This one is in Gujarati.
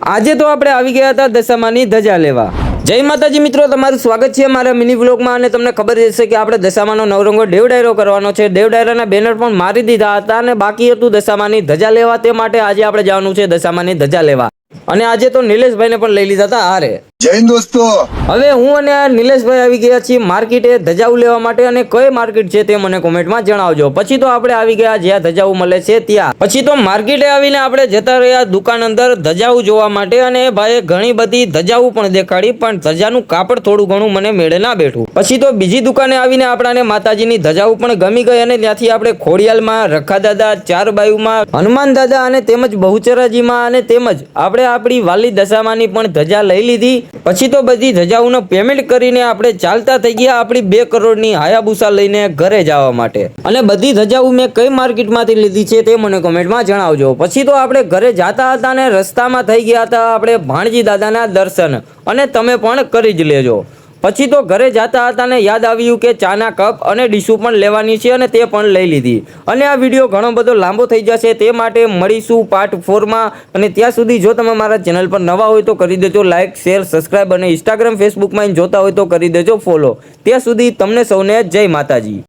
આજે તો આપણે આવી ગયા હતા દશામાની ધજા લેવા। જય માતાજી મિત્રો, તમારું સ્વાગત છે મારા મિની વ્લોગમાં। અને તમને ખબર હશે કે આપણે દશામાનો નવરંગો દેવ ડાયરો કરવાનો છે। દેવ ડાયરાના બેનર પણ મારી દીધા હતા અને બાકી હતું દશામાની ધજા લેવા। તે માટે આજે આપણે જવાનું છે દશામાની ધજા લેવા। અને આજે તો નિલેશભાઈને પણ લઈ લીધા હતા હારે। જય હિન્દ દોસ્તો। હવે હું અને નિલેશભાઈ આવી ગયા છીએ માર્કેટે ધજાઓ લેવા માટે। અને કઈ માર્કેટ છે તે મને કોમેન્ટમાં જણાવજો। પછી તો આપણે આવી ગયા જ્યાં ધજાઓ મળે છે ત્યાં। પછી તો માર્કેટે આવીને આપણે જતા રહ્યા દુકાન અંદર ધજાઓ જોવા માટે। અને ભાઈએ ઘણી બધી ધજાઓ પણ દેખાડી, પણ ધજાનું કાપડ થોડું ઘણું મને મેળે ના બેઠું। પછી તો બીજી દુકાને આવીને આપણાને માતાજીની ધજાઓ પણ ગમી ગઈ। અને ત્યાંથી આપણે ખોડિયાલમાં, રખા દાદા, ચારબાયુમાં, હનુમાન દાદા અને તેમજ બહુચરાજીમાં અને તેમજ આપણે આપણી વાલી દશામાની પણ ધજા લઈ લીધી। પછી તો બધી ધજાઓનું પેમેન્ટ કરીને આપણે ચાલતા થઈ ગયા આપણી 2 કરોડની હાયાબુસા લઈને ઘરે જવા માટે। અને બધી ધજાઓ મેં કઈ માર્કેટમાંથી લીધી છે તે મને કોમેન્ટમાં જણાવજો। પછી તો આપણે ઘરે જતા હતા અને રસ્તામાં થઈ ગયા હતા આપણે ભાણજી દાદાના દર્શન, અને તમે પણ કરી જ લેજો। પછી તો ઘરે જતા હતા ને યાદ આવ્યું કે ચાના કપ અને ડીશો પણ લેવાની છે, અને તે પણ લઈ લીધી। અને આ વિડીયો ઘણો બધો લાંબો થઈ જશે, તે માટે મળીશું પાર્ટ 4માં। અને ત્યાં સુધી જો તમે મારા ચેનલ પર નવા હોય તો કરી દેજો લાઇક, શેર, સબસ્ક્રાઈબ, અને ઇન્સ્ટાગ્રામ, ફેસબુકમાં જોતા હોય તો કરી દેજો ફોલો। ત્યાં સુધી તમને સૌને જય માતાજી।